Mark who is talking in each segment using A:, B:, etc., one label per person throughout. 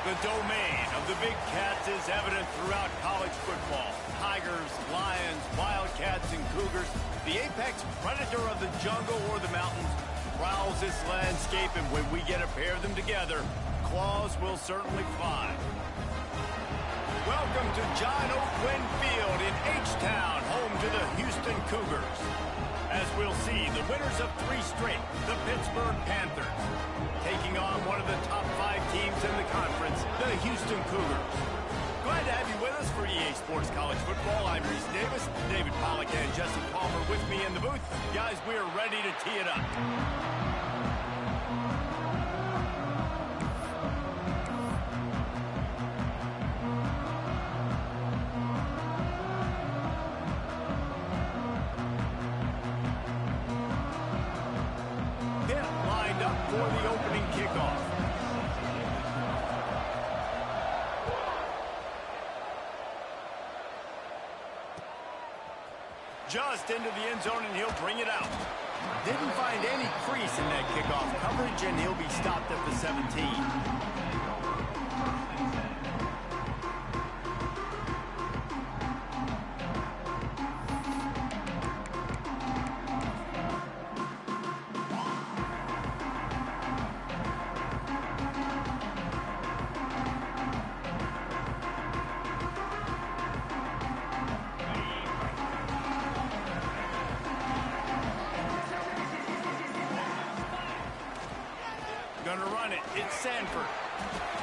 A: The domain of the Big Cats is evident throughout college football. Tigers, lions, wildcats, and cougars. The apex predator of the jungle or the mountains prowls this landscape, and when we get a pair of them together, claws will certainly fly. Welcome to John O'Quinn Field in H-Town, home to the Houston Cougars. As we'll see, the winners of 3 straight, the Pittsburgh Panthers, taking on one of the top 5 teams in the conference, the Houston Cougars. Glad to have you with us for EA Sports College Football. I'm Reese Davis, David Pollack and Jesse Palmer with me in the booth. Guys, we are ready to tee it up. For the opening kickoff. Just into the end zone, and he'll bring it out. Didn't find any crease in that kickoff coverage, and he'll be stopped at the 17. Gonna run it. It's Sanford.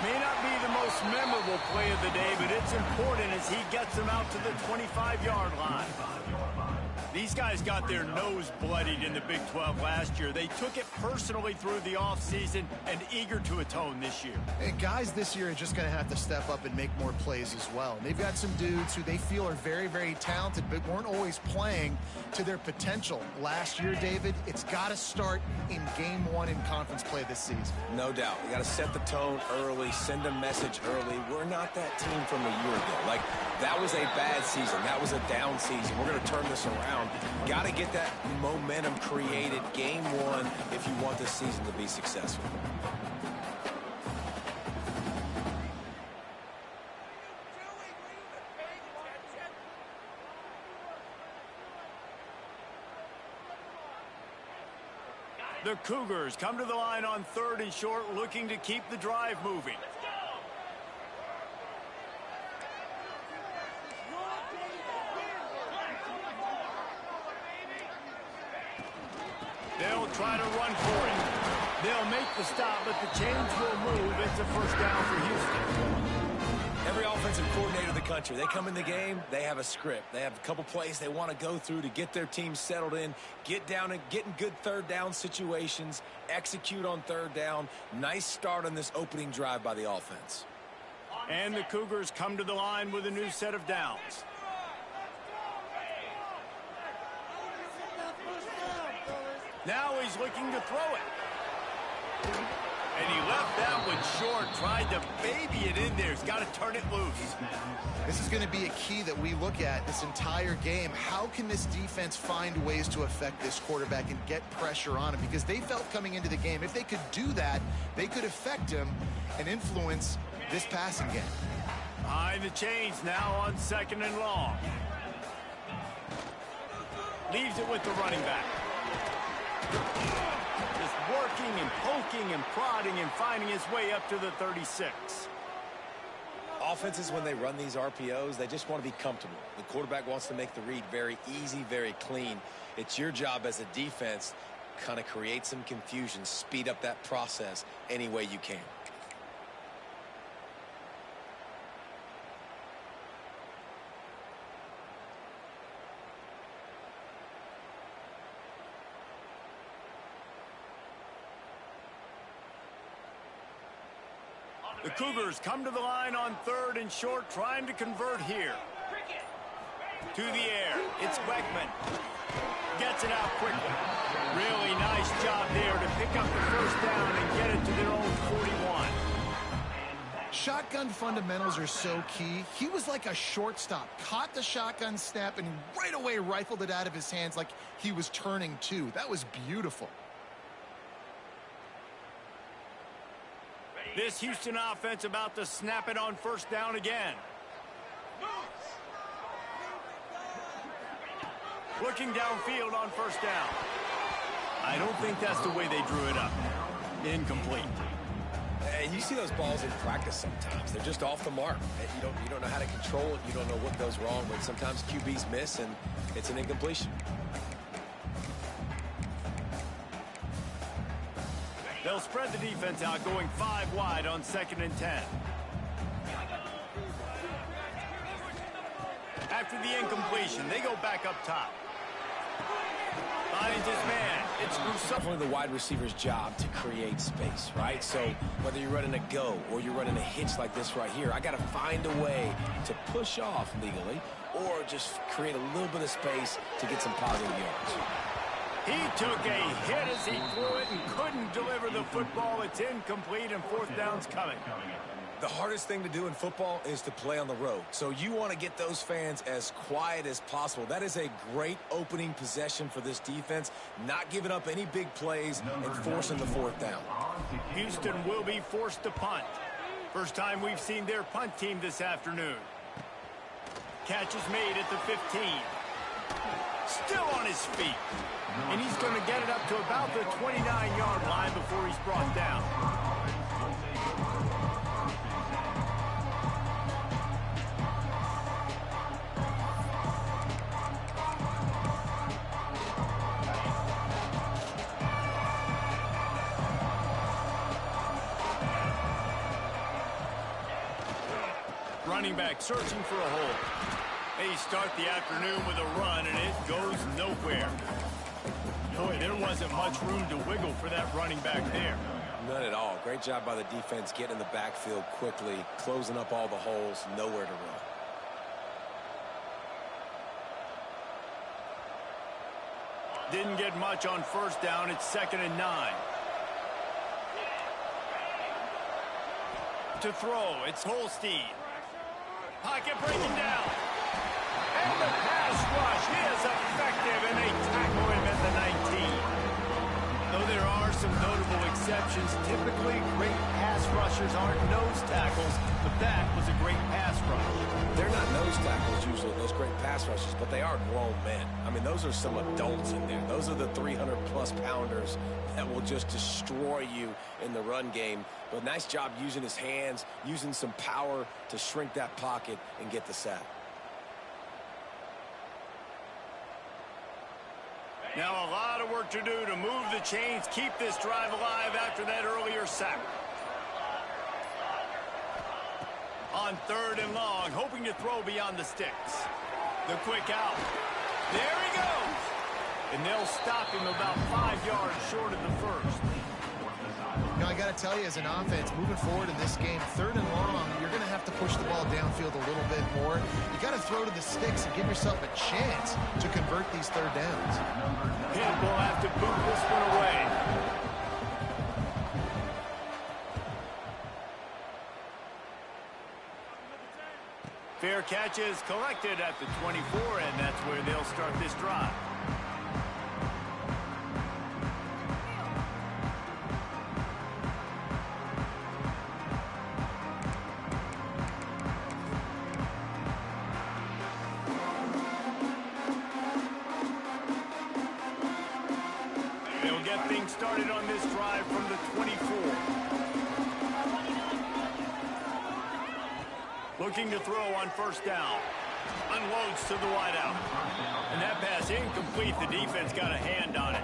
A: May not be the most memorable play of the day, but it's important as he gets them out to the 25-yard line. These guys got their nose bloodied in the Big 12 last year. They took it personally through the offseason and eager to atone this year.
B: And guys this year are just going to have to step up and make more plays as well. And they've got some dudes who they feel are very, very talented, but weren't always playing to their potential. Last year, David, it's got to start in game 1 in conference play this season.
C: No doubt. You got to set the tone early, send a message early. We're not that team from a year ago. Like, that was a bad season. That was a down season. We're going to turn this around. Got to get that momentum created game 1 if you want this season to be successful.
A: The Cougars come to the line on 3rd and short, looking to keep the drive moving. They'll try to run for it. They'll make the stop, but the chains will move. It's a first down for Houston.
C: Every offensive coordinator in the country, they come in the game, they have a script. They have a couple plays they want to go through to get their team settled in, get down and get in good 3rd down situations, execute on 3rd down. Nice start on this opening drive by the offense.
A: And the Cougars come to the line with a new set of downs. Now he's looking to throw it. And he left that one short, tried to baby it in there. He's got to turn it loose.
B: This is going to be a key that we look at this entire game. How can this defense find ways to affect this quarterback and get pressure on him? Because they felt coming into the game, if they could do that, they could affect him and influence this passing game.
A: Behind the chains now on 2nd and long. Leaves it with the running back. Just working and poking and prodding and finding his way up to the 36.
C: Offenses, when they run these RPOs, they just want to be comfortable. The quarterback wants to make the read very easy, very clean. It's your job as a defense to kind of create some confusion, speed up that process any way you can.
A: The Cougars come to the line on 3rd and short, trying to convert here. To the air, it's Beckman. Gets it out quickly. Really nice job there to pick up the first down and get it to their own 41.
B: Shotgun fundamentals are so key. He was like a shortstop, caught the shotgun snap and right away rifled it out of his hands like he was turning two. That was beautiful.
A: This Houston offense about to snap it on first down again. Looking downfield on first down. I don't think that's the way they drew it up. Incomplete.
C: And you see those balls in practice sometimes. They're just off the mark. You don't know how to control it. You don't know what goes wrong. But sometimes QBs miss, and it's an incompletion.
A: They'll spread the defense out, going 5 wide on 2nd and 10. After the incompletion, they go back up top. Finds his man. It's
C: definitely the wide receiver's job to create space, right? So whether you're running a go or you're running a hitch like this right here, I got to find a way to push off legally or just create a little bit of space to get some positive yards.
A: He took a hit as he threw it and couldn't deliver the football. It's incomplete, and 4th down's coming.
C: The hardest thing to do in football is to play on the road. So you want to get those fans as quiet as possible. That is a great opening possession for this defense, not giving up any big plays and forcing the 4th down.
A: Houston will be forced to punt. First time we've seen their punt team this afternoon. Catch is made at the 15. Still on his feet. And he's going to get it up to about the 29-yard line before he's brought down. Running back searching for a hole. They start the afternoon with a run, and it goes nowhere. Boy, there wasn't much room to wiggle for that running back there.
C: None at all. Great job by the defense getting in the backfield quickly, closing up all the holes, nowhere to run.
A: Didn't get much on first down. It's 2nd and 9. To throw, it's Holstein. Pocket breaking down. And the pass rush is effective, and they tackle him at the 19. Though there are some notable exceptions, typically great pass rushers aren't nose tackles, but that was a great pass rush.
C: They're not nose tackles usually, those great pass rushers, but they are grown men. I mean, those are some adults in there. Those are the 300-plus pounders that will just destroy you in the run game. But nice job using his hands, using some power to shrink that pocket and get the sack.
A: Now a lot of work to do to move the chains, keep this drive alive after that earlier sack. On 3rd and long, hoping to throw beyond the sticks. The quick out. There he goes. And they'll stop him about 5 yards short of the first.
B: You know, I got to tell you, as an offense, moving forward in this game, 3rd and long, you're going to have to push the ball downfield a little bit more. You got to throw to the sticks and give yourself a chance to convert these 3rd downs.
A: Pitt will have to boot this one away. Fair catch is collected at the 24, and that's where they'll start this drive. They'll get things started on this drive from the 24. Looking to throw on first down. Unloads to the wideout. And that pass incomplete. The defense got a hand on it.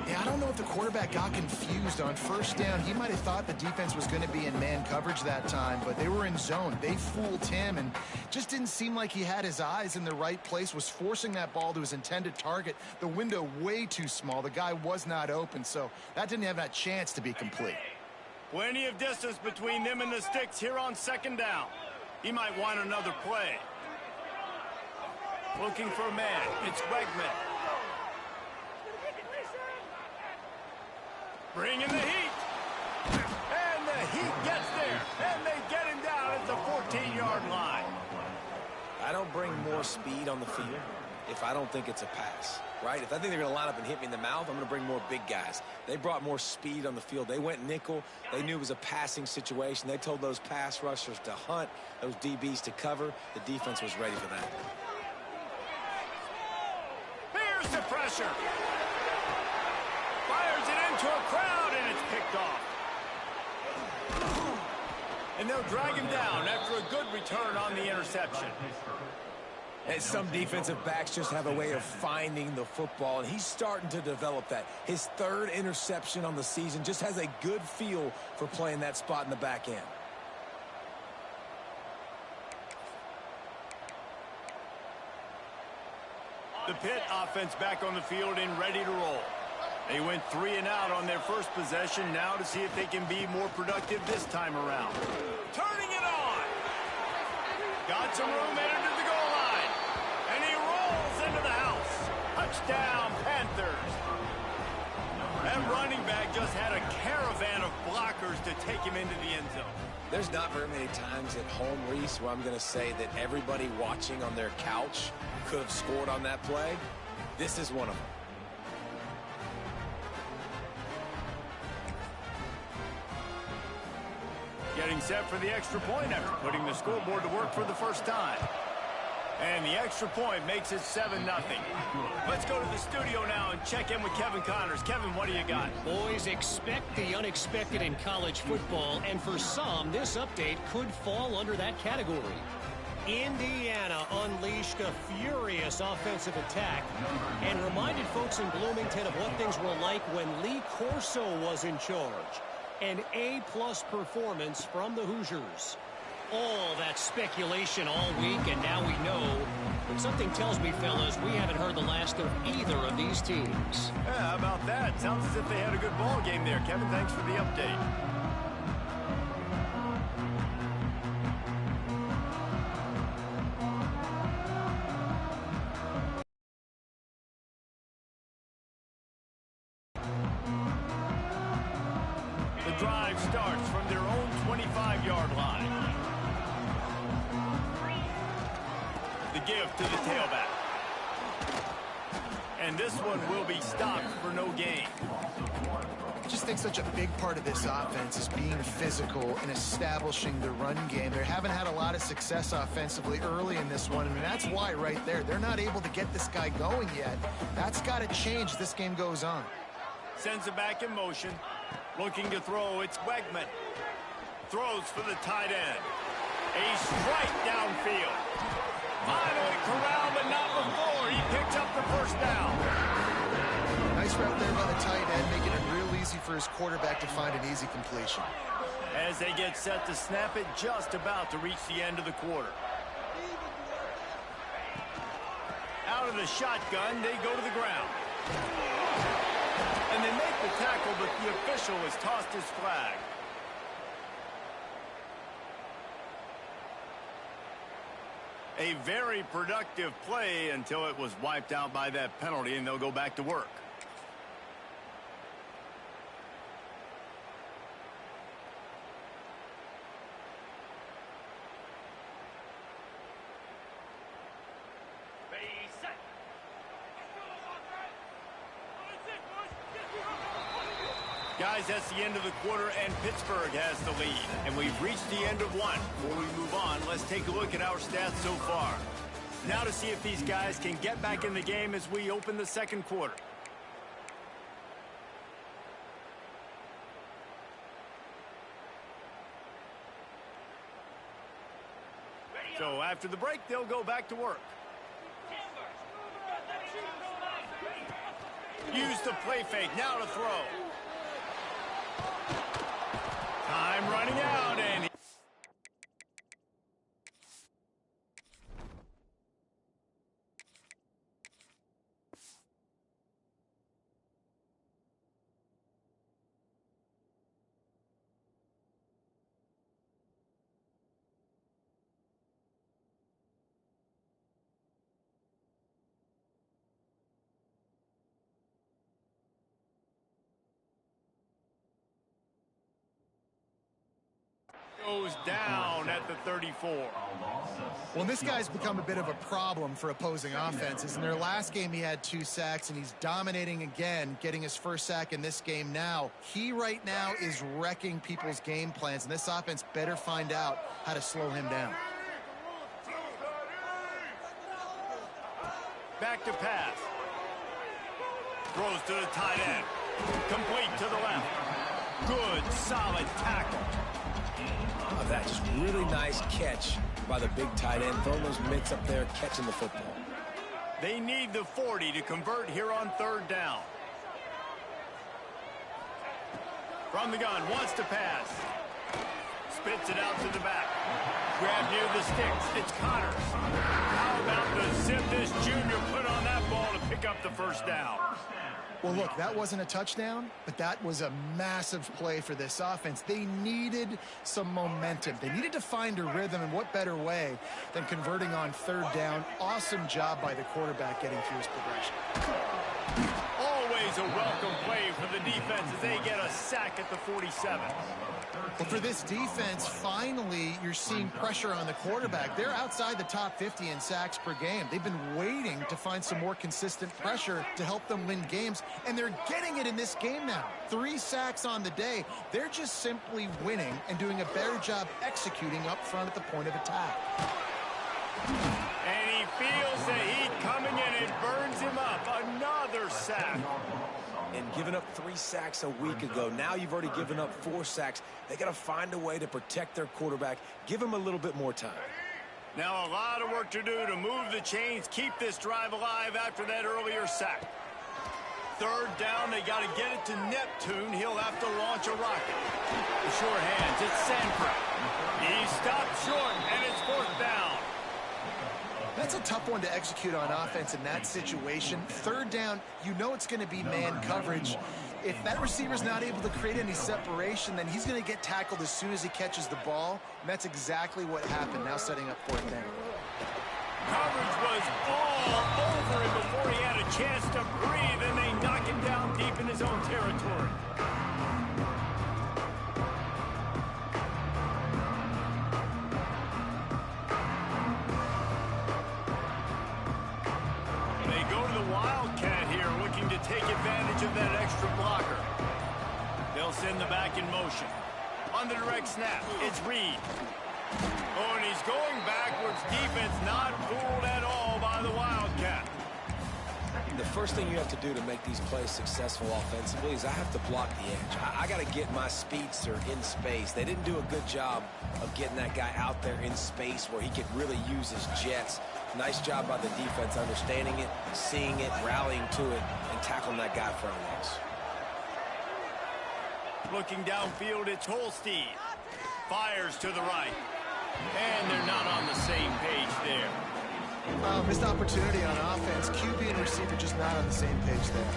B: Yeah, I don't know if the quarterback got confused on first down. He might have thought the defense was going to be in man coverage that time, but they were in zone. They fooled him and just didn't seem like he had his eyes in the right place, was forcing that ball to his intended target. The window way too small. The guy was not open, so that didn't have that chance to be complete.
A: Plenty of distance between them and the sticks here on 2nd down. He might want another play. Looking for a man. It's Wegman. Bringing the heat. And the heat gets there. And they get him down at the 14-yard line.
C: I don't bring more speed on the field. if I don't think it's a pass, right? If I think they're going to line up and hit me in the mouth, I'm going to bring more big guys. They brought more speed on the field. They went nickel. They knew it was a passing situation. They told those pass rushers to hunt, those DBs to cover. The defense was ready for that.
A: Here's the pressure. Fires it into a crowd, and it's picked off. And they'll drag him down after a good return on the interception.
C: And some defensive backs just have a way of finding the football, and he's starting to develop that. His third interception on the season, just has a good feel for playing that spot in the back end.
A: The Pitt offense back on the field and ready to roll. They went 3 and out on their first possession, now to see if they can be more productive this time around. Turning it on. Got some room headed to the goal line. And he rolls into the house. Touchdown, Panthers. That running back just had a caravan of blockers to take him into the end zone.
C: There's not very many times at home, Reese, where I'm going to say that everybody watching on their couch could have scored on that play. This is one of them.
A: Getting set for the extra point after putting the scoreboard to work for the first time. And the extra point makes it 7-0. Let's go to the studio now and check in with Kevin Connors. Kevin, what do you got?
D: Boys, expect the unexpected in college football, and for some, this update could fall under that category. Indiana unleashed a furious offensive attack and reminded folks in Bloomington of what things were like when Lee Corso was in charge. An A-plus performance from the Hoosiers. All that speculation all week, and now we know. But something tells me, fellas, we haven't heard the last of either of these teams.
A: Yeah, how about that? Sounds as if they had a good ball game there. Kevin, thanks for the update. The drive starts from their own 25-yard line. The give to the tailback. And this one will be stopped for no gain.
B: I just think such a big part of this offense is being physical and establishing the run game. They haven't had a lot of success offensively early in this one, and that's why right there, they're not able to get this guy going yet. That's got to change as this game goes on.
A: Sends it back in motion. Looking to throw, it's Wegman. Throws for the tight end. A strike downfield. Finally corralled, but not before. He picks up the first down.
B: Nice route there by the tight end, making it real easy for his quarterback to find an easy completion.
A: As they get set to snap it, just about to reach the end of the quarter. Out of the shotgun, they go to the ground. And they make the tackle, but the official has tossed his flag. A very productive play until it was wiped out by that penalty, and they'll go back to work. Guys, that's the end of the quarter, and Pittsburgh has the lead. And we've reached the end of one. Before we move on, let's take a look at our stats so far. Now to see if these guys can get back in the game as we open the second quarter. So after the break, they'll go back to work. Use the play fake, now to throw. Time running out, and Goes down at the 34.
B: Well, this guy's become a bit of a problem for opposing offenses. In their last game, he had 2 sacks, and he's dominating again, getting his first sack in this game now. He right now is wrecking people's game plans, and this offense better find out how to slow him down.
A: Back to pass. Throws to the tight end. Complete to the left. Good, solid tackle.
C: That just really nice catch by the big tight end, throwing those mitts up there, catching the football.
A: They need the 40 to convert here on 3rd down. From the gun, wants to pass. Spits it out to the back. Grab near the sticks. It's Connors. How about the zip this junior put on that ball to pick up the 1st down?
B: Well, look, that wasn't a touchdown, but that was a massive play for this offense. They needed some momentum. They needed to find a rhythm, and what better way than converting on 3rd down. Awesome job by the quarterback getting through his progression.
A: Always a welcome play for the defense as they get a sack at the 47.
B: Well, for this defense, finally, you're seeing pressure on the quarterback. They're outside the top 50 in sacks per game. They've been waiting to find some more consistent pressure to help them win games, and they're getting it in this game now. 3 sacks on the day. They're just simply winning and doing a better job executing up front at the point of attack.
A: And he feels the heat coming in. It burns him up. Another sack.
C: And giving up 3 sacks a week ago. Now you've already given up 4 sacks. They got to find a way to protect their quarterback. Give him a little bit more time.
A: Now a lot of work to do to move the chains, keep this drive alive after that earlier sack. 3rd down, they got to get it to Neptune. He'll have to launch a rocket. The short hands, it's Sanford. He stopped short, and it's 4th down.
B: That's a tough one to execute on offense in that situation. 3rd down, you know it's going to be man coverage. If that receiver's not able to create any separation, then he's going to get tackled as soon as he catches the ball. And that's exactly what happened, now setting up 4th down.
A: Coverage was all over him before he had a chance to breathe, and they knock him down deep in his own territory. Take advantage of that extra blocker. They'll send the back in motion. On the direct snap, it's Reed. Oh, and he's going backwards. Defense not fooled at all by the Wildcat.
C: The first thing you have to do to make these plays successful offensively is I have to block the edge. I got to get my speedster in space. They didn't do a good job of getting that guy out there in space where he could really use his jets. Nice job by the defense understanding it, seeing it, rallying to it, and tackling that guy for a loss.
A: Looking downfield, it's Holstein. Fires to the right. And they're not on the same page there.
B: Missed opportunity on offense. QB and receiver just not on the same page there.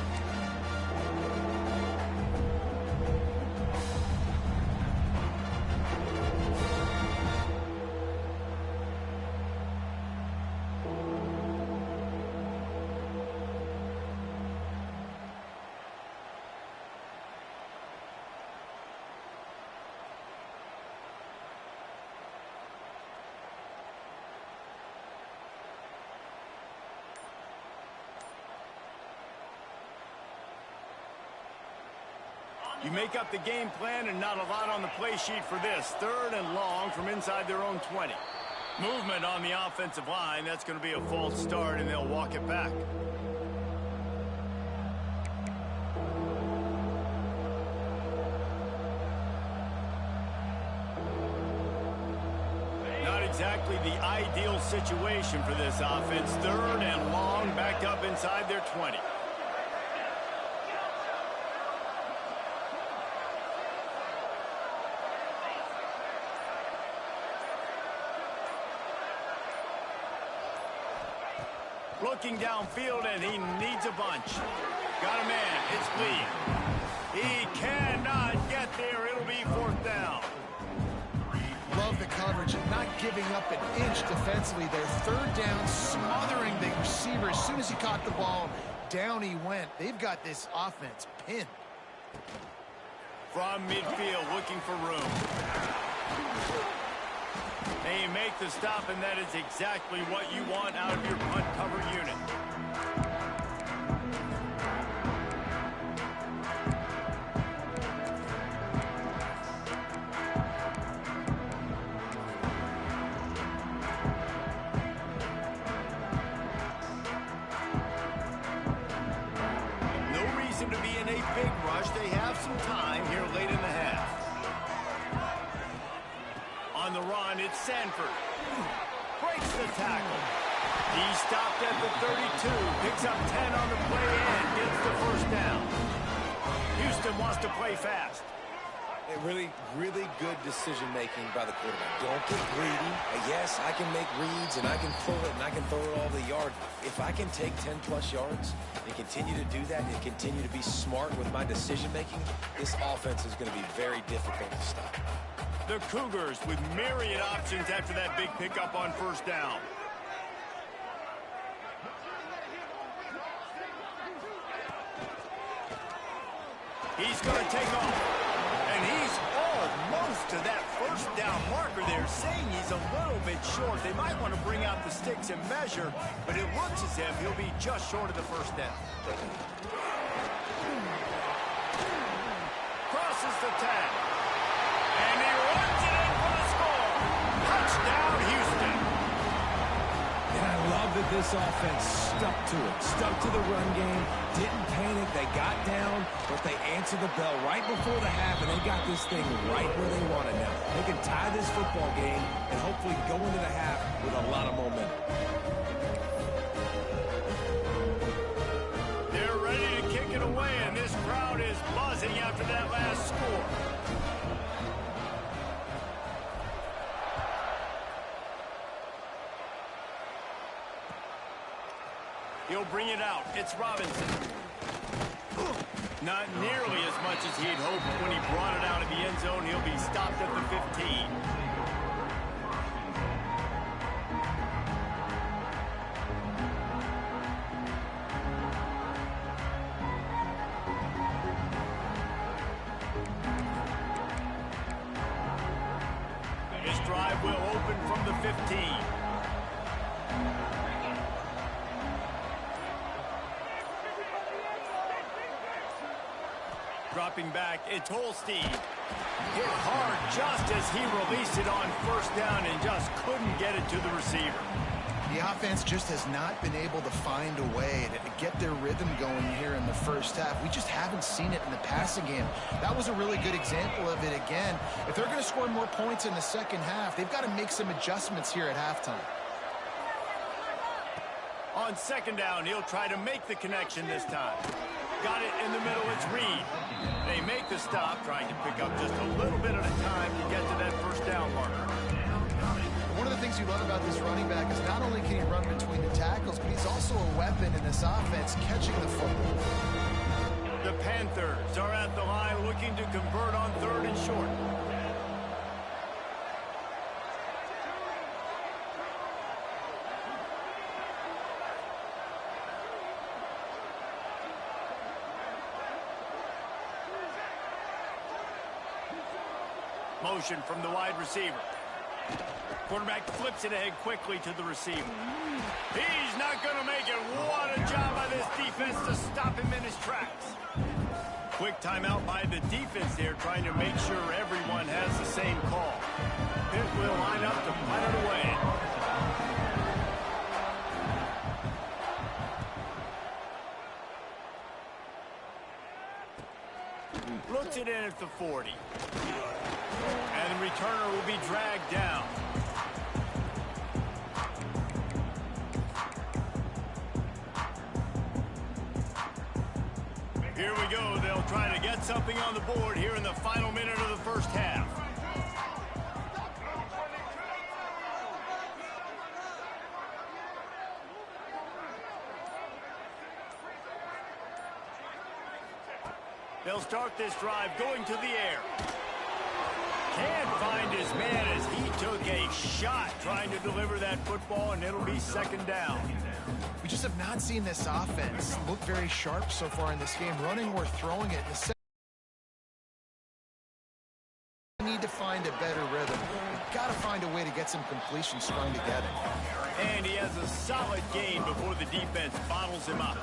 A: You make up the game plan and not a lot on the play sheet for this. 3rd and long from inside their own 20. Movement on the offensive line. That's going to be a false start, and they'll walk it back. Not exactly the ideal situation for this offense. 3rd and long, backed up inside their 20. Looking downfield, and he needs a bunch. Got a man. It's Lee. He cannot get there. It'll be 4th down.
B: Love the coverage and not giving up an inch defensively. Their 3rd down, smothering the receiver. As soon as he caught the ball, down he went. They've got this offense pinned.
A: From midfield, looking for room. They make the stop, and that is exactly what you want out of your punt cover unit. No reason to be in a big rush. They have some time here late in the half. On the run, it's Sanford. Breaks the tackle. He stopped at the 32, picks up 10 on the play and gets the first down. Houston wants to play fast.
C: A really good decision-making by the quarterback. Don't get greedy. Yes, I can make reads, and I can pull it, and I can throw it all the yard. If I can take 10-plus yards and continue to do that and continue to be smart with my decision-making, this offense is going to be very difficult to stop.
A: The Cougars with myriad options after that big pickup on first down. He's going to take off. And he's almost to that first down marker there, saying he's a little bit short. They might want to bring out the sticks and measure, but it looks as if he'll be just short of the first down. Crosses the tag. And he runs it in for the score. Touchdown, Houston.
C: And I love that this offense stuck to it. Stuck to the run game. Didn't panic. They got down, but they answered the bell right before the half, and they got this thing right where they want it now. They can tie this football game and hopefully go into the half with a lot of momentum.
A: They're ready to kick it away, and this crowd is buzzing after that last score. He'll bring it out. It's Robinson. Not nearly as much as he'd hoped when he brought it out of the end zone. He'll be stopped at the 15. This drive will open from the 15. Dropping back, it's Holstein. Hit hard just as he released it on first down and just couldn't get it to the receiver.
B: The offense just has not been able to find a way to get their rhythm going here in the first half. We just haven't seen it in the passing game. That was a really good example of it again. If they're going to score more points in the second half, they've got to make some adjustments here at halftime.
A: On second down, he'll try to make the connection this time. Got it in the middle, it's Reed. They make the stop, trying to pick up just a little bit at a time to get to that first down marker.
B: One of the things you love about this running back is not only can he run between the tackles, but he's also a weapon in this offense, catching the football.
A: The Panthers are at the line looking to convert on third and short. Motion from the wide receiver. Quarterback flips it ahead quickly to the receiver. He's not going to make it. What a job by this defense to stop him in his tracks. Quick timeout by the defense there, trying to make sure everyone has the same call. Pitt will line up to punt it away. Looks it in at the 40. And the returner will be dragged down. Here we go. They'll try to get something on the board here in the final minute of the first half. They'll start this drive going to the air. Can't find his man as he took a shot trying to deliver that football, and it'll be second down.
B: We just have not seen this offense look very sharp so far in this game, running or throwing it. In the second need to find a better rhythm. You've got to find a way to get some completion strung together.
A: And he has a solid gain before the defense bottles him up.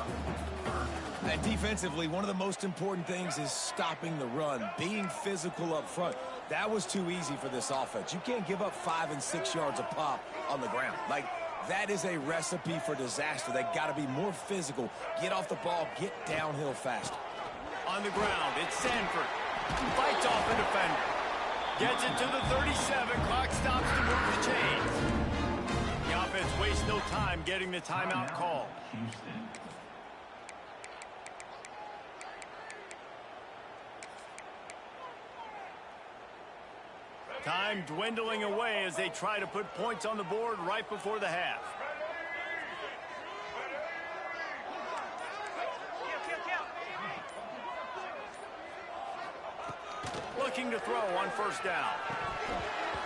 C: And defensively, one of the most important things is stopping the run, being physical up front. That was too easy for this offense. You can't give up 5 and 6 yards a pop on the ground. Like, that is a recipe for disaster. They got to be more physical, get off the ball, get downhill faster.
A: On the ground, it's Sanford. Fights off the defender. Gets it to the 37. Clock stops to move the chains. The offense wastes no time getting the timeout call. Time dwindling away as they try to put points on the board right before the half. Looking to throw on first down.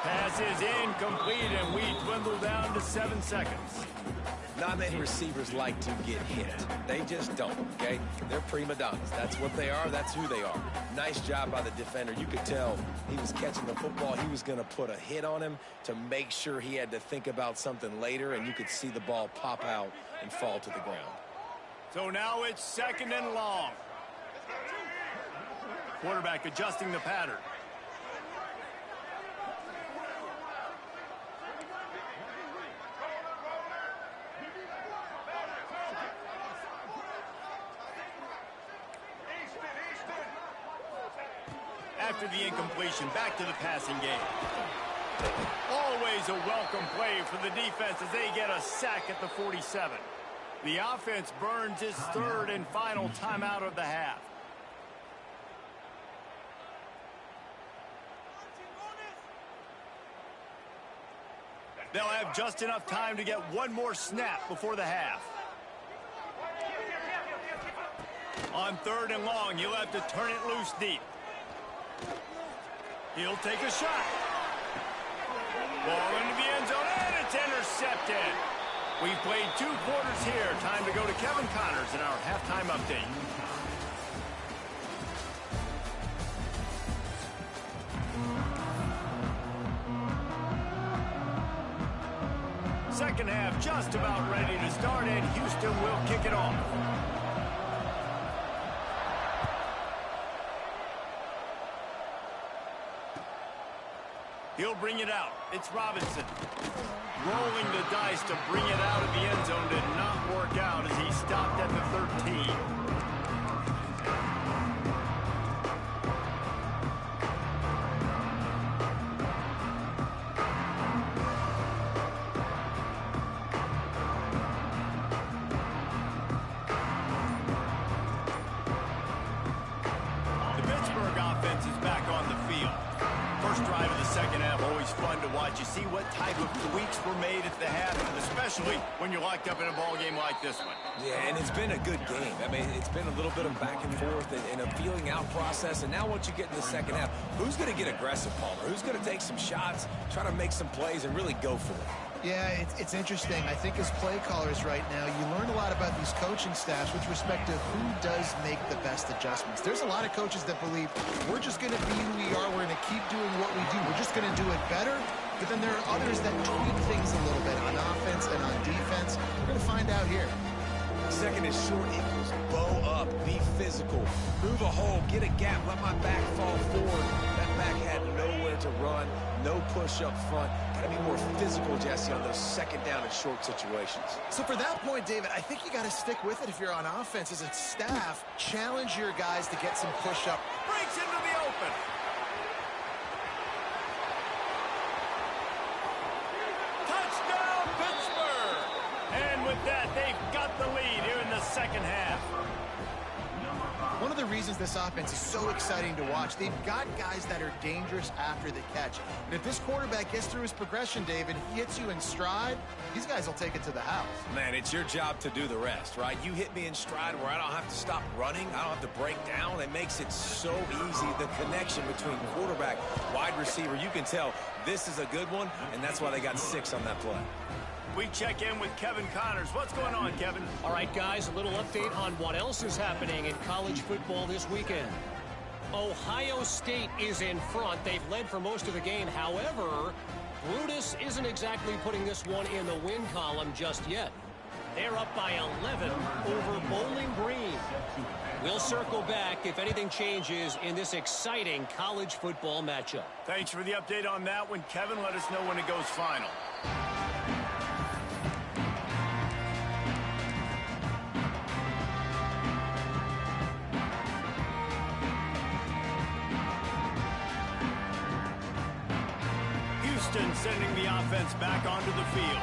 A: Pass is incomplete, and we dwindle down to 7 seconds.
C: Not many receivers like to get hit. They just don't, okay? They're prima donnas. That's what they are. That's who they are. Nice job by the defender. You could tell he was catching the football. He was going to put a hit on him to make sure he had to think about something later, and you could see the ball pop out and fall to the ground.
A: So now it's 2nd and long. Quarterback adjusting the pattern. After the incompletion, back to the passing game. Always a welcome play for the defense as they get a sack at the 47. The offense burns its 3rd and final timeout of the half. They'll have just enough time to get one more snap before the half. On 3rd and long, he'll have to turn it loose deep. He'll take a shot. Ball into the end zone, and it's intercepted. We've played 2 quarters here. Time to go to Kevin Connors in our halftime update. Second half just about ready to start, and Houston will kick it off. He'll bring it out. It's Robinson. Rolling the dice to bring it out of the end zone did not work out as he stopped at the 13. The Pittsburgh offense is back on the field. First drive of the second half, always fun to watch. You see what type of tweaks were made at the half, especially when you're locked up in a ball game like this one.
C: Yeah, and it's been a good game. I mean, it's been a little bit of back and forth and a feeling out process. And now once you get in the second half, who's going to get aggressive, Palmer? Who's going to take some shots, try to make some plays, and really go for it?
B: Yeah, it's interesting. I think as play callers right now, you learn a lot about these coaching staffs with respect to who does make the best adjustments. There's a lot of coaches that believe we're just going to be who we are. We're going to keep doing what we do. We're just going to do it better. But then there are others that tweak things a little bit on offense and on defense. We're going to find out here.
C: Second is short equals bow up, be physical, move a hole, get a gap, let my back fall forward. That back had nowhere to run, no push up front. Got to be more physical, Jesse, on those second down and short situations.
B: So for that point, David, I think you got to stick with it if you're on offense as a staff. Challenge your guys to get some push up.
A: Breaks into the open. Touchdown, Pittsburgh! And with that, they've got the lead here in the second half.
B: One of the reasons this offense is so exciting to watch, they've got guys that are dangerous after the catch. And if this quarterback gets through his progression, David, he hits you in stride, these guys will take it to the house.
C: Man, it's your job to do the rest, right? You hit me in stride where I don't have to stop running. I don't have to break down. It makes it so easy, the connection between quarterback, wide receiver. You can tell this is a good one, and that's why they got 6 on that play.
A: We check in with Kevin Connors. What's going on, Kevin?
D: All right, guys, a little update on what else is happening in college football this weekend. Ohio State is in front. They've led for most of the game. However, Brutus isn't exactly putting this one in the win column just yet. They're up by 11 over Bowling Green. We'll circle back if anything changes in this exciting college football matchup.
A: Thanks for the update on that one, Kevin. Let us know when it goes final. Houston sending the offense back onto the field.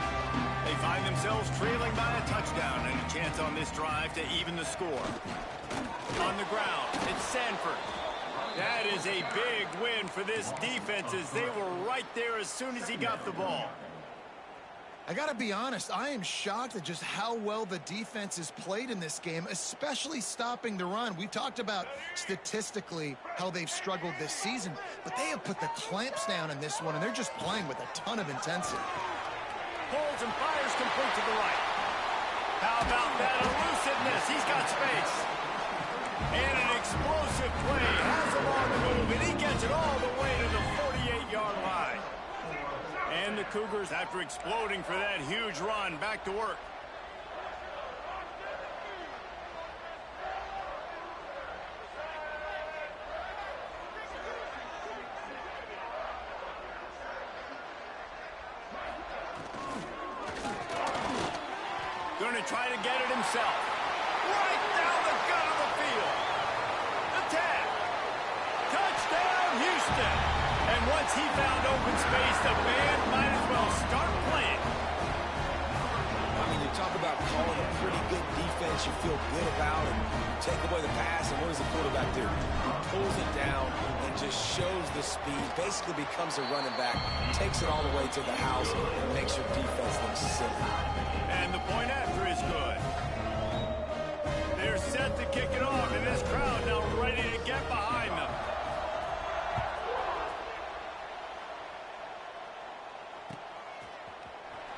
A: They find themselves trailing by a touchdown and a chance on this drive to even the score. On the ground, it's Sanford. That is a big win for this defense as they were right there as soon as he got the ball.
B: I got to be honest, I am shocked at just how well the defense has played in this game, especially stopping the run. We've talked about statistically how they've struggled this season, but they have put the clamps down in this one, and they're just playing with a ton of intensity.
A: Pulls and fires complete to the right. How about that elusiveness? He's got space. And an explosive play. Has him on the move, and he gets it all the way to the 48-yard line. And the Cougars, after exploding for that huge run, back to work. Going to try to get it himself. Right down the gut of the field. Attack. Touchdown, Houston. And once he found open space, the band might as well start playing.
C: I mean, you talk about calling a pretty good defense you feel good about, and you take away the pass, and what does the quarterback do? He pulls it down and just shows the speed, basically becomes a running back, takes it all the way to the house, and makes your defense look silly.
A: And the point after is good. They're set to kick it off, and this crowd now ready to get behind them.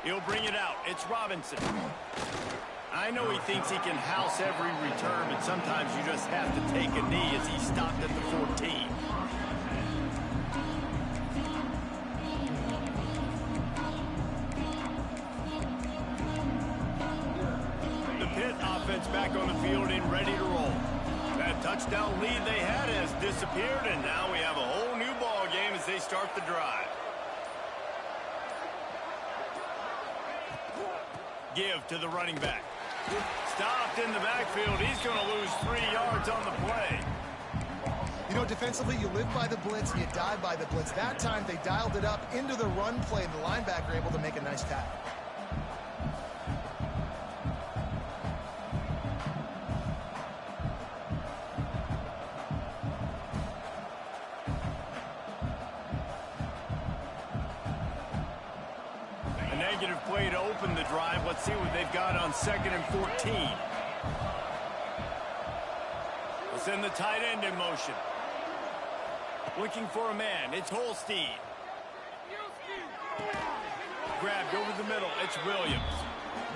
A: He'll bring it out. It's Robinson. I know he thinks he can house every return, but sometimes you just have to take a knee as he stopped at the 14. Offense back on the field and ready to roll. That touchdown lead they had has disappeared, and now we have a whole new ball game as they start the drive. Give to the running back. Stopped in the backfield. He's going to lose 3 yards on the play.
B: You know, defensively, you live by the blitz, you die by the blitz. That time, they dialed it up into the run play, and the linebacker able to make a nice tackle.
A: Negative play to open the drive. Let's see what they've got on 2nd and 14. We'll send the tight end in motion. Looking for a man. It's Holstein. Grabbed over the middle. It's Williams.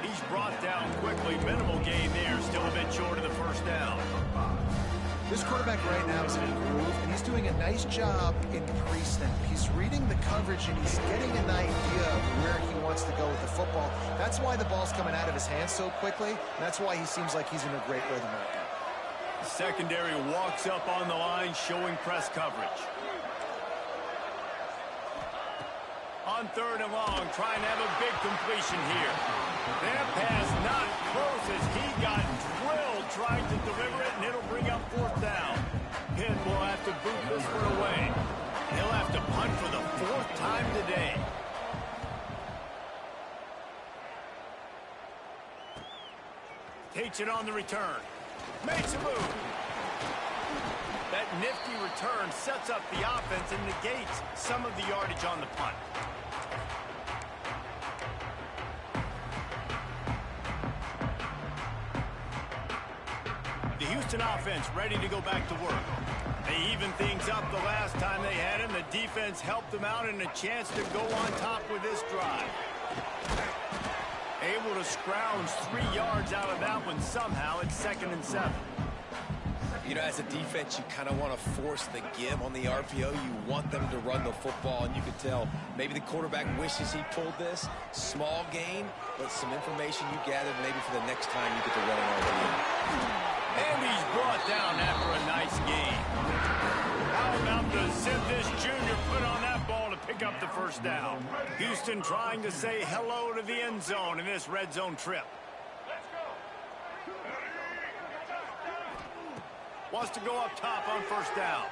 A: He's brought down quickly. Minimal gain there. Still a bit short of the first down.
B: This quarterback right now is in a groove, and he's doing a nice job in pre-snap. He's reading the coverage, and he's getting an idea of where he wants to go with the football. That's why the ball's coming out of his hands so quickly, and that's why he seems like he's in a great rhythm right now.
A: The secondary walks up on the line, showing press coverage. On 3rd and long, trying to have a big completion here. That pass not close as he got drilled trying to deliver it, and it'll bring up 4th down. Pitt will have to boot this one away. He'll have to punt for the 4th time today. Takes it on the return. Makes a move. That nifty return sets up the offense and negates some of the yardage on the punt. The Houston offense ready to go back to work. They evened things up the last time they had him. The defense helped them out and a chance to go on top with this drive. Able to scrounge 3 yards out of that one somehow. It's 2nd and 7.
C: You know, as a defense, you kind of want to force the give on the RPO. You want them to run the football, and you can tell maybe the quarterback wishes he pulled this. Small gain, but some information you gathered maybe for the next time you get to run an RPO.
A: And he's brought down after a nice gain. How about the zip this junior put on that ball to pick up the first down? Houston trying to say hello to the end zone in this red zone trip. Wants to go up top on first down.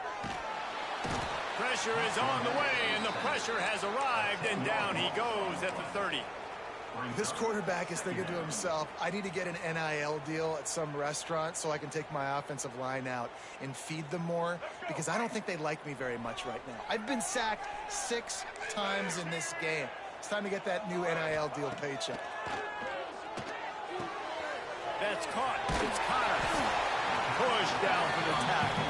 A: Pressure is on the way, and the pressure has arrived, and down he goes at the 30.
B: This quarterback is thinking to himself, I need to get an NIL deal at some restaurant so I can take my offensive line out and feed them more, because I don't think they like me very much right now. I've been sacked 6 times in this game. It's time to get that new NIL deal paycheck.
A: That's caught. It's Connor. Push down for the tackle.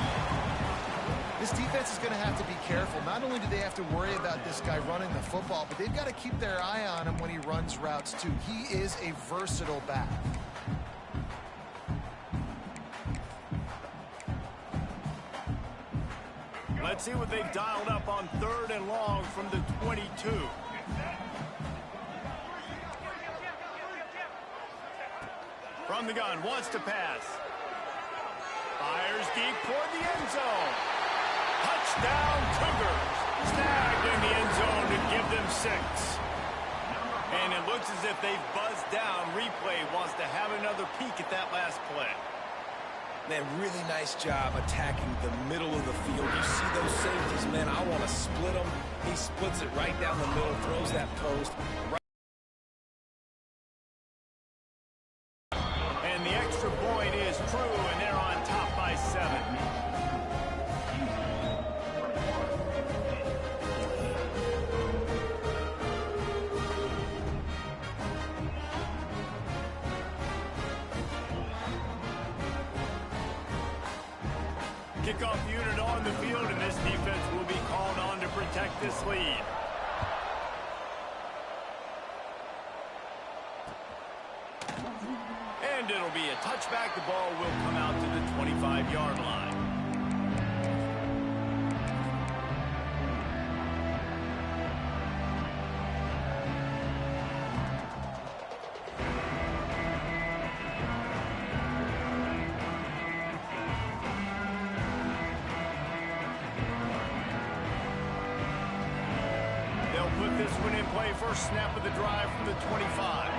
B: This defense is going to have to be careful. Not only do they have to worry about this guy running the football, but they've got to keep their eye on him when he runs routes too. He is a versatile back.
A: Let's see what they've dialed up on 3rd and long from the 22. From the gun, wants to pass. Fires deep toward the end zone. Touchdown, Cougars. Snagged in the end zone to give them 6. And it looks as if they've buzzed down. Replay wants to have another peek at that last play.
C: Man, really nice job attacking the middle of the field. You see those safeties, man, I want to split them. He splits it right down the middle, throws that post.
A: And the extra point is true, and they're on top by 7. Kickoff unit on the field, and this defense will be called on to protect this lead. And it'll be a touchback. The ball will come out to the 25-yard line. Put this one in play. First snap of the drive from the 25.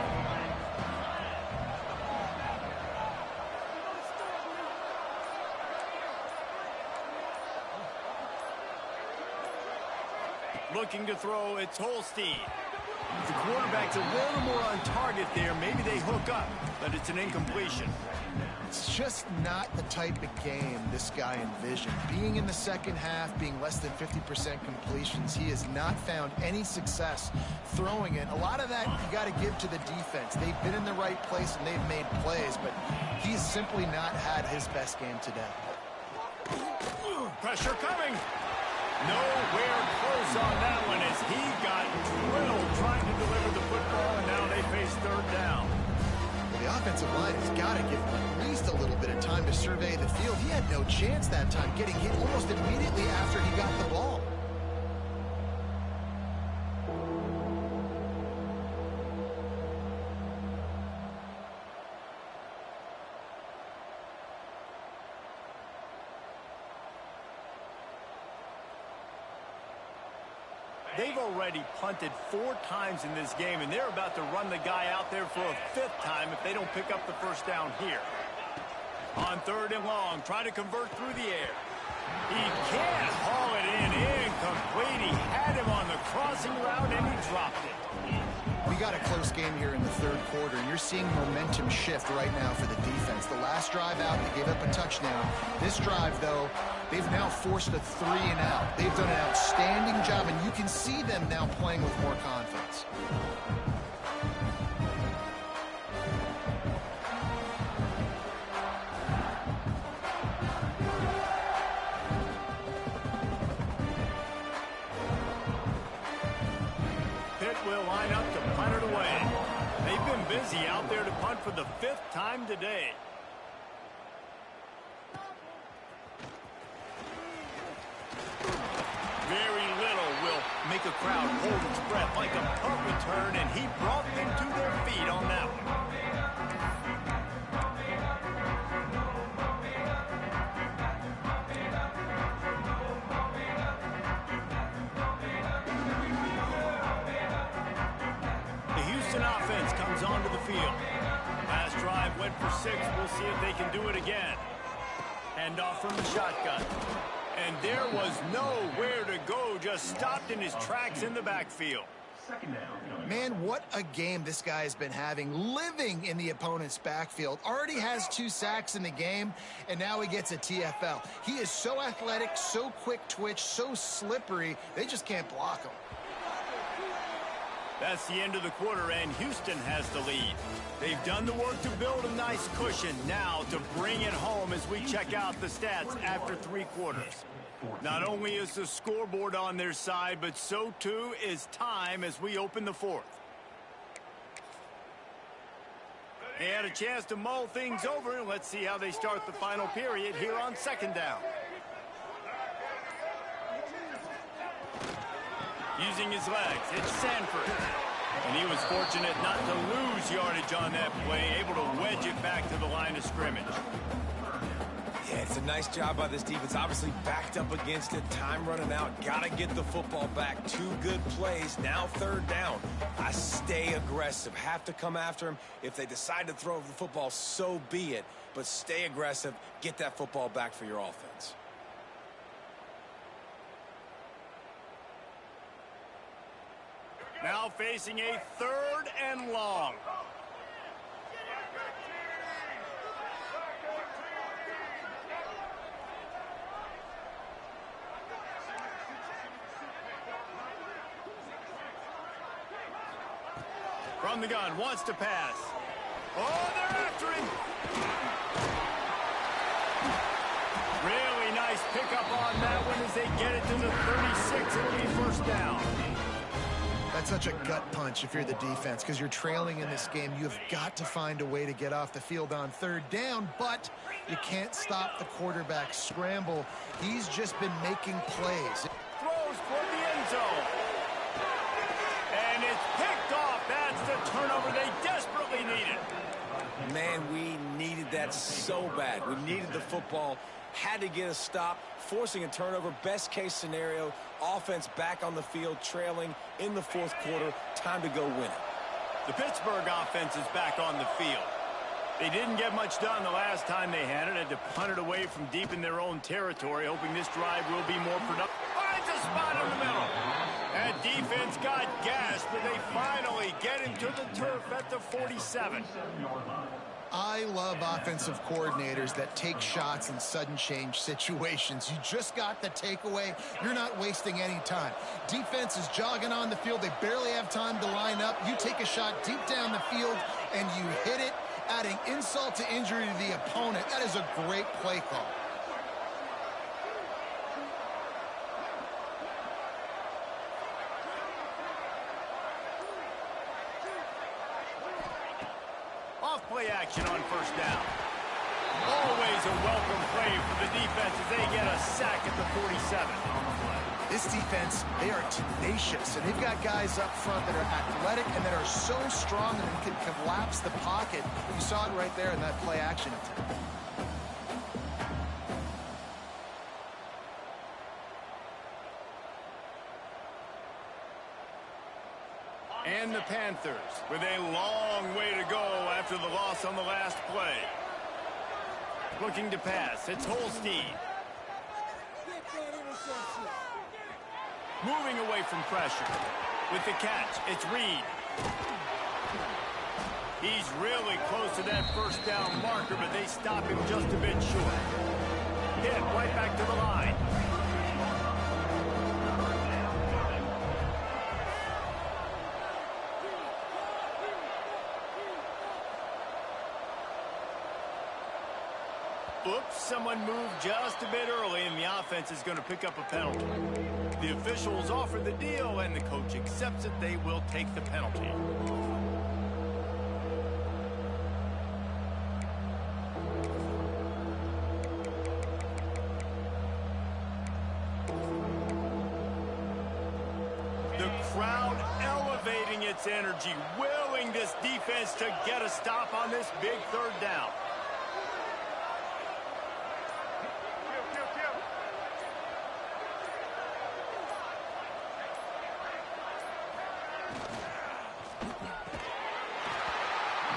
A: Looking to throw, it's Holstein. The quarterback's a little more on target there. Maybe they hook up, but it's an incompletion.
B: It's just not the type of game this guy envisioned. Being in the second half, being less than 50% completions, he has not found any success throwing it. A lot of that you got to give to the defense. They've been in the right place and they've made plays, but he's simply not had his best game today.
A: Pressure coming. Nowhere close on that one as he got drilled trying to deliver the football, and now they face 3rd down.
B: The offensive line has got to give him at least a little bit of time to survey the field. He had no chance that time, getting hit almost immediately after he got the ball.
A: They've already punted 4 times in this game, and they're about to run the guy out there for a 5th time if they don't pick up the first down here. On 3rd and long, trying to convert through the air. He can't haul it in. Incomplete. He had him on the crossing route, and he dropped it.
B: We got a close game here in the 3rd quarter, and you're seeing momentum shift right now for the defense. The last drive out, they gave up a touchdown. This drive, though, they've now forced a 3 and out. They've done an outstanding job, and you can see them now playing with more confidence.
A: Will line up to punt it away. They've been busy out there to punt for the 5th time today. Very little will make a crowd hold its breath like a punt return, and he brought them to their feet on that one. The Houston offense comes onto the field. Last drive went for 6. We'll see if they can do it again. Hand off from the shotgun. And there was nowhere to go, just stopped in his tracks in the backfield.
B: Man, what a game this guy has been having, living in the opponent's backfield. Already has 2 sacks in the game, and now he gets a TFL. He is so athletic, so quick twitch, so slippery, they just can't block him.
A: That's the end of the quarter, and Houston has the lead. They've done the work to build a nice cushion. Now to bring it home as we check out the stats after 3 quarters. Not only is the scoreboard on their side, but so too is time as we open the 4th. They had a chance to mull things over. Let's see how they start the final period here on 2nd down. Using his legs, it's Sanford. And he was fortunate not to lose yardage on that play, able to wedge it back to the line of scrimmage.
C: Yeah, it's a nice job by this defense. Obviously backed up against it. Time running out. Got to get the football back. 2 good plays. Now 3rd down. I stay aggressive. Have to come after him. If they decide to throw the football, so be it. But stay aggressive. Get that football back for your offense.
A: Now facing a 3rd and long. From the gun, wants to pass. Oh, they're after him. Really nice pickup on that one as they get it to the 36. It'll be 1st down.
B: That's such a gut punch if you're the defense, because you're trailing in this game. You've got to find a way to get off the field on 3rd down, but you can't stop the quarterback scramble. He's just been making plays.
A: Throws for the end zone. And it's picked off. That's the turnover they desperately needed.
C: Man, we needed that so bad. We needed the football. Had to get a stop, forcing a turnover. Best case scenario, offense back on the field, trailing in the 4th quarter. Time to go win it.
A: The Pittsburgh offense is back on the field. They didn't get much done the last time they had it. Had to punt it away from deep in their own territory, hoping this drive will be more productive. Finds a spot in the middle. That defense got gashed, but they finally get him to the turf at the 47.
B: I love offensive coordinators that take shots in sudden change situations. You just got the takeaway. You're not wasting any time. Defense is jogging on the field. They barely have time to line up. You take a shot deep down the field, and you hit it, adding insult to injury to the opponent. That is a great play call.
A: Play action on 1st down. Always a welcome play for the defense as they get a sack at the 47.
B: This defense, they are tenacious, and they've got guys up front that are athletic and that are so strong that they can collapse the pocket. You saw it right there in that play action attempt.
A: And the Panthers with a long way to go after the loss on the last play. Looking to pass, it's Holstein. Moving away from pressure. With the catch, it's Reed. He's really close to that 1st down marker, but they stop him just a bit short. Hit right back to the line. Oops, someone moved just a bit early, and the offense is going to pick up a penalty. The officials offer the deal, and the coach accepts it. They will take the penalty. offense energy, willing this defense to get a stop on this big third down.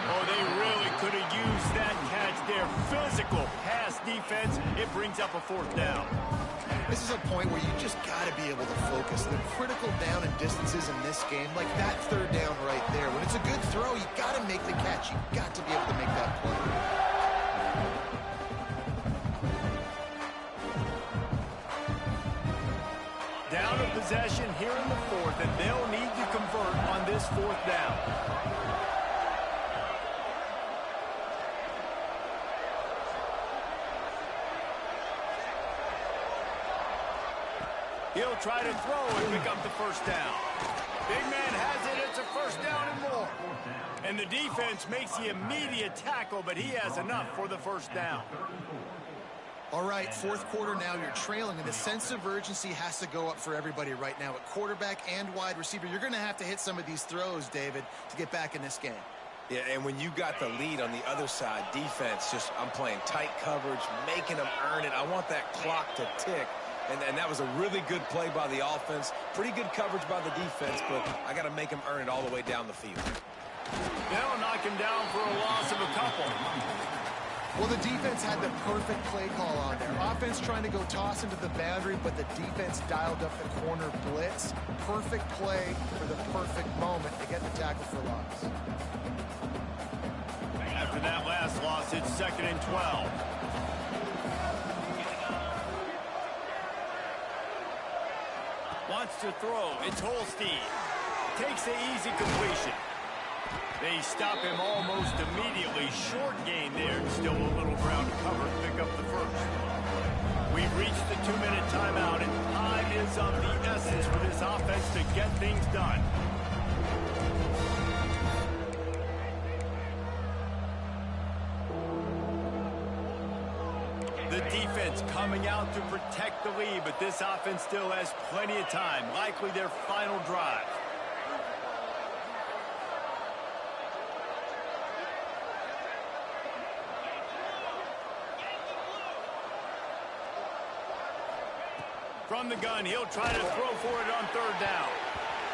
A: Oh, they really could have used that catch there. Physical pass defense. It brings up a fourth down.
B: This is a point where you just got to be able to focus. The critical down and distances in this game, like that third down right there. When it's a good throw, you got to make the catch. You got to be able to make that play.
A: Down of possession here in the fourth, and they'll need to convert on this fourth down. He'll try to throw and pick up the first down. Big man has it. It's a first down and more. And the defense makes the immediate tackle, but he has enough for the first down.
B: All right, fourth quarter now, you're trailing, and the sense of urgency has to go up for everybody right now. At quarterback and wide receiver, you're going to have to hit some of these throws, David, to get back in this game.
C: Yeah, and when you got the lead on the other side, defense, I'm playing tight coverage, making them earn it. I want that clock to tick. And that was a really good play by the offense. Pretty good coverage by the defense, but I got to make them earn it all the way down the field.
A: They'll knock him down for a loss of a couple.
B: Well, the defense had the perfect play call on there. Offense trying to go toss into the boundary, but the defense dialed up the corner blitz. Perfect play for the perfect moment to get the tackle for loss.
A: After that last loss, it's 2nd and 12. Wants to throw. It's Holstein. Takes the easy completion. They stop him almost immediately. Short gain there. Still a little ground to cover. Pick up the first. We've reached the 2-minute timeout, and time is of the essence for this offense to get things done. The defense coming out to protect the lead, but this offense still has plenty of time. Likely their final drive. From the gun, he'll try to throw for it on third down.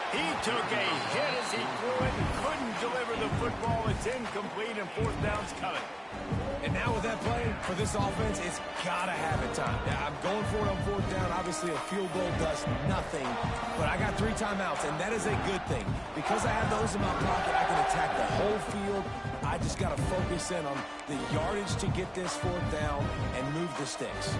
A: He took a hit as he threw it and couldn't deliver the football. It's incomplete, and fourth down's coming.
C: And now with that play, for this offense, it's got to have it time. Yeah, I'm going for it on fourth down. Obviously, a field goal does nothing, but I got 3 timeouts, and that is a good thing. Because I have those in my pocket, I can attack the whole field. I just got to focus in on the yardage to get this fourth down and move the sticks.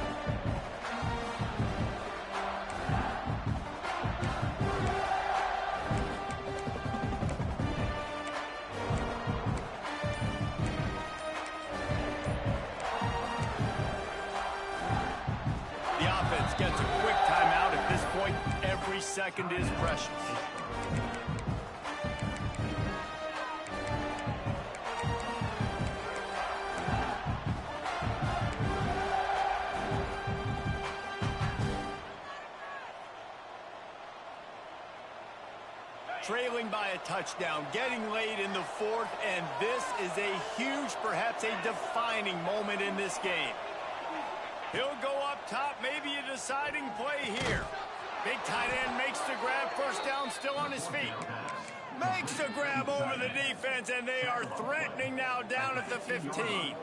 A: Gets a quick timeout. At this point, every second is precious. Trailing by a touchdown, getting late in the fourth, and this is a huge, perhaps a defining moment in this game. He'll go up top, maybe a deciding play here. Big tight end makes the grab, first down, still on his feet. Makes the grab over the defense, and they are threatening now down at the 15.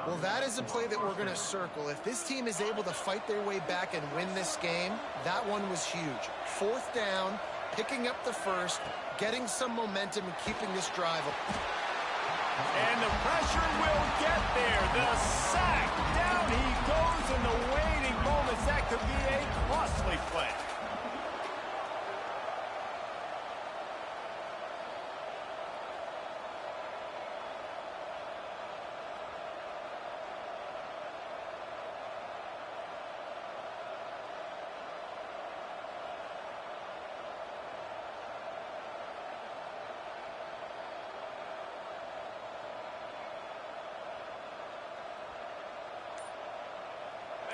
B: Well, that is a play that we're going to circle. If this team is able to fight their way back and win this game, that one was huge. Fourth down, picking up the first, getting some momentum and keeping this drive up.
A: And the pressure will get there. The sack. Down he goes in the waiting moments. That could be a costly play.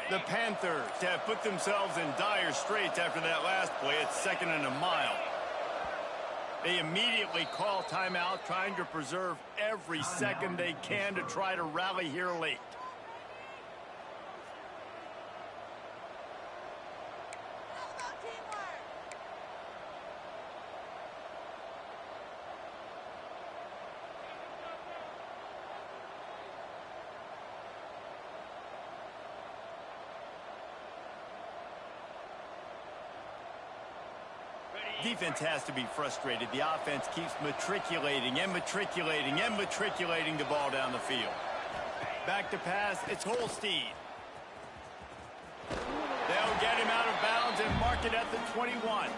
A: The Panthers have put themselves in dire straits after that last play. It's 2nd and a mile. They immediately call timeout, trying to preserve every second they can to try to rally here late. Defense has to be frustrated. The offense keeps matriculating and matriculating and matriculating the ball down the field. Back to pass, it's Holstein. They'll get him out of bounds and mark it at the 21.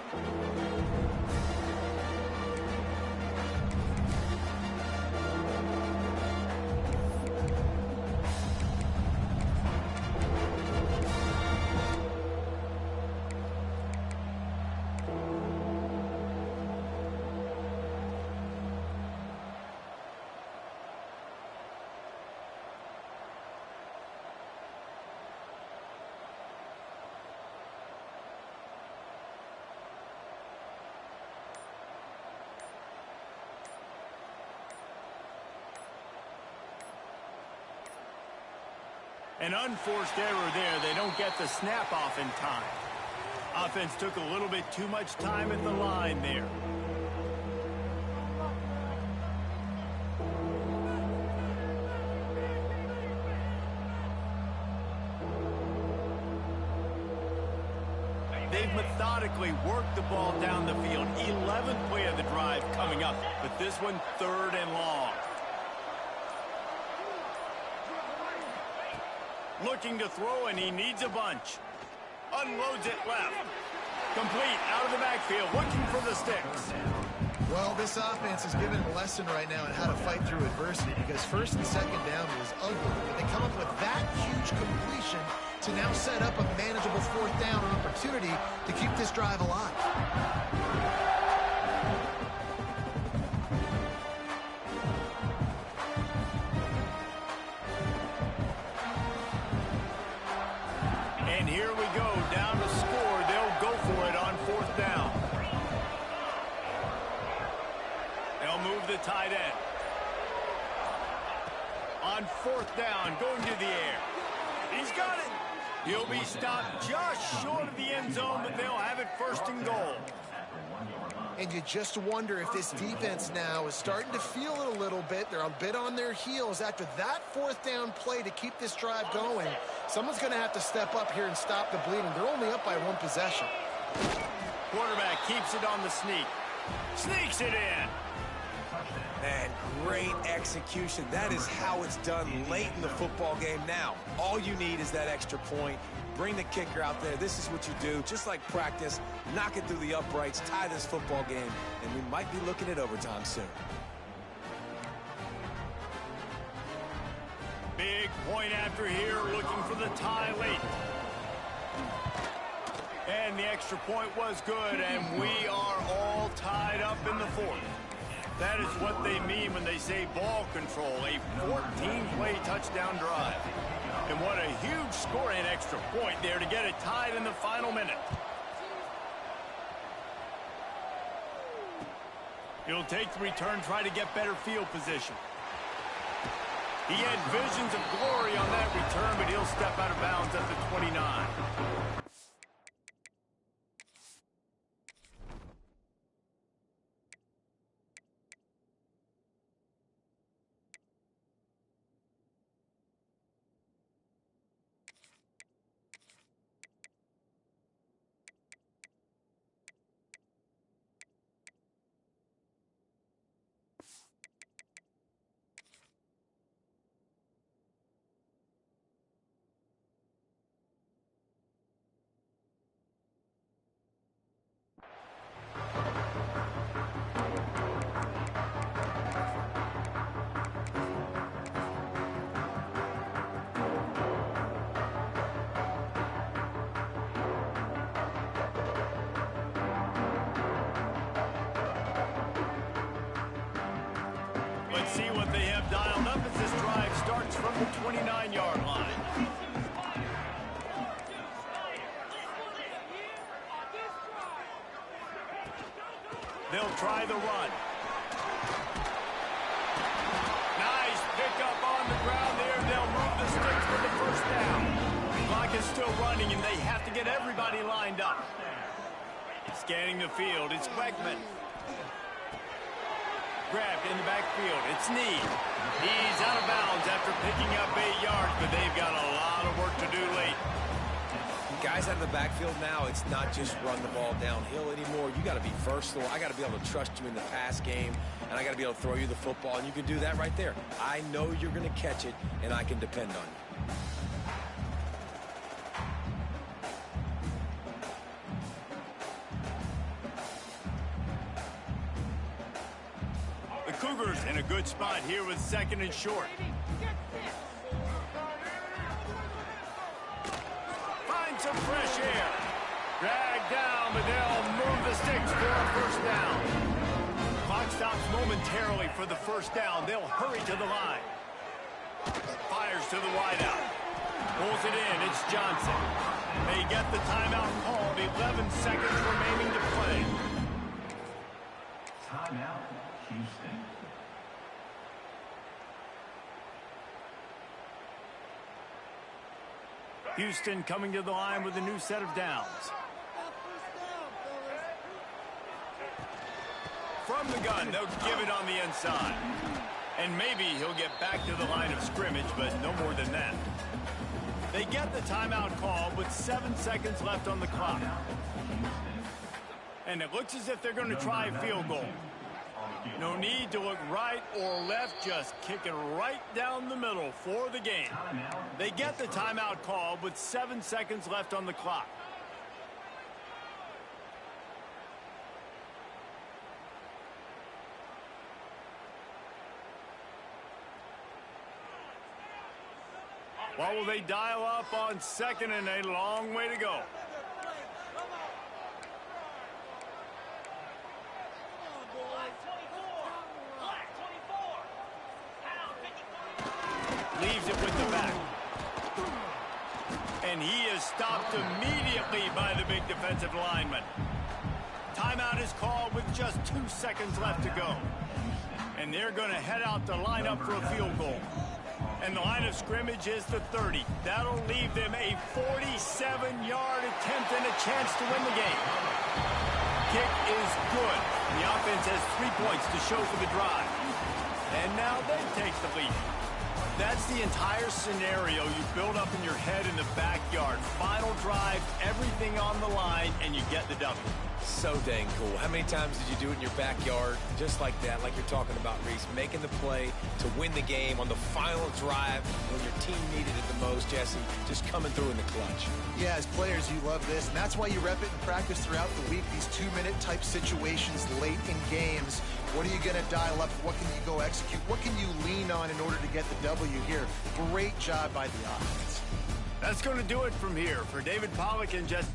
A: An unforced error there. They don't get the snap off in time. Offense took a little bit too much time at the line there. They've methodically worked the ball down the field. 11th play of the drive coming up, but this one 3rd and long. Looking to throw, and he needs a bunch. Unloads it left. Complete, out of the backfield, looking for the sticks.
B: Well, this offense is giving a lesson right now on how to fight through adversity, because 1st and 2nd down was ugly. But they come up with that huge completion to now set up a manageable 4th down opportunity to keep this drive alive.
A: And here we go, down to score. They'll go for it on 4th down. They'll move the tight end. On 4th down, going to the air. He's got it. He'll be stopped just short of the end zone, but they'll have it 1st and goal.
B: And you just wonder if this defense now is starting to feel it a little bit. They're a bit on their heels after that 4th down play to keep this drive going. Someone's going to have to step up here and stop the bleeding. They're only up by 1 possession.
A: Quarterback keeps it on the sneak. Sneaks it in.
C: Man, great execution. That is how it's done late in the football game now. All you need is that extra point. Bring the kicker out there. This is what you do. Just like practice, knock it through the uprights, tie this football game, and we might be looking at overtime soon.
A: Big point after here, looking for the tie late. And the extra point was good, and we are all tied up in the 4th. That is what they mean when they say ball control, a 14-play touchdown drive. And what a huge score and extra point there to get it tied in the final minute. He'll take the return, try to get better field position. He had visions of glory on that return, but he'll step out of bounds at the 29. Let's see what they have dialed up as this drive starts from the 29-yard line. They'll try the run. Nice pickup on the ground there. They'll move the sticks for the first down. The clock is still running, and they have to get everybody lined up. Scanning the field, it's Beckman. Grabbed in the backfield, it's Need. He's out of bounds after picking up 8 yards, but they've got a lot of work to do late.
C: Guys out of the backfield now, it's not just run the ball downhill anymore. You got to be versatile. I got to be able to trust you in the pass game, and I got to be able to throw you the football, and you can do that right there. I know you're going to catch it, and I can depend on you.
A: The Cougars in a good spot here with 2nd and short. Find some fresh air. Dragged down, but they'll move the sticks for a first down. Clock stops momentarily for the first down. They'll hurry to the line. Fires to the wideout. Pulls it in. It's Johnson. They get the timeout called. 11 seconds remaining to play.
E: Timeout, Houston.
A: Houston coming to the line with a new set of downs. From the gun, they'll give it on the inside. And maybe he'll get back to the line of scrimmage, but no more than that. They get the timeout call with 7 seconds left on the clock. And it looks as if they're going to try a field goal. No need to look right or left, just kick it right down the middle for the game. They get the timeout call with 7 seconds left on the clock. What will they dial up on 2nd and a long way to go? Leaves it with the back. And he is stopped immediately by the big defensive lineman. Timeout is called with just 2 seconds left to go. And they're going to head out to line up for a field goal. And the line of scrimmage is the 30. That'll leave them a 47-yard attempt and a chance to win the game. Kick is good. The offense has 3 points to show for the drive. And now they take the lead. That's the entire scenario you build up in your head in the backyard. Final drive, everything on the line, and you get the W.
C: So dang cool. How many times did you do it in your backyard? Just like that, like you're talking about, Reese. Making the play to win the game on the final drive when your team needed it the most, Jesse. Just coming through in the clutch.
B: Yeah, as players, you love this, and that's why you rep it in practice throughout the week. These 2-minute type situations late in games. What are you going to dial up? What can you go execute? What can you lean on in order to get the W here? Great job by the offense.
A: That's going to do it from here. For David Pollack and Jesse.